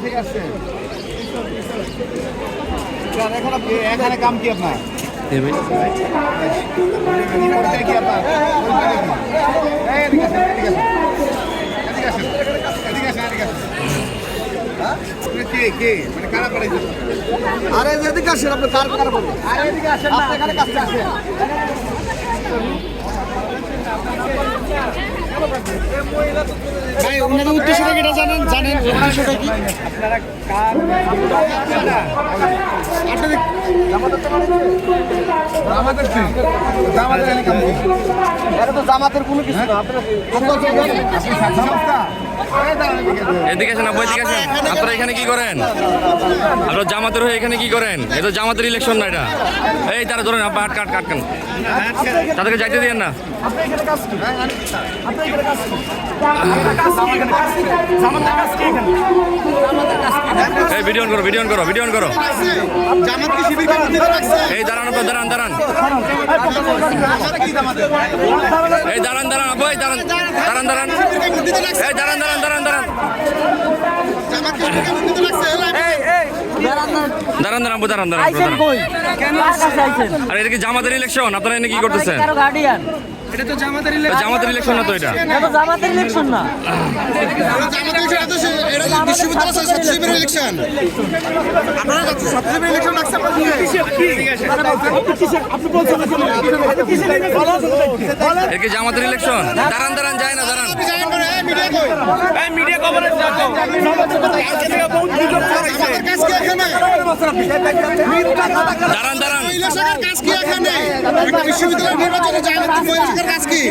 ঠিক আছে এখানে কাম কি আপনার কি আপনার আরে এদিকে আসেন আপনি কার কার বলেন আরে এদিকে আসেন না এখানে কাছে আসেন ভাই ওনাদের উদ্দেশ্যটা কি জানেন উদ্দেশ্যটা কি আপনারা কার আপনাদের জামাতের কোনো কিছু না এদিকে আসেন আপু, এদিকে আসেন। আপনারা এখানে কি করেন? আপনারা জামাতের হয়ে এখানে কি করেন? এটা তো জামাতের ইলেকশন না এটা। এই তারা ধরেন আপা কাটকান তাদেরকে যাইতে দিয়েন না। এই ভিডিও করো। এই দাঁড়ান আপা, দাঁড়ান। এই দাঁড়ান আপু, এই দাঁড়ান। এই দাঁড়ান। দাঁড়ান আপু, দাঁড়ান। আর এটা কি জামাতের ইলেকশন? আপনারা এনে কি করতেছেন? এটা তো জামাতের জামাতের ইলেকশন না তো এটা। এটা জামাতের ইলেকশন না, এটা কি জামাতের ইলেকশন? দাঁড়ান যায় না, দাঁড়ান। মিডিয়া কভারেজ দাঁড়ান। বিশ্ববিদ্যালয় নির্বাচনে জামাতের মহিলা কাজ কি?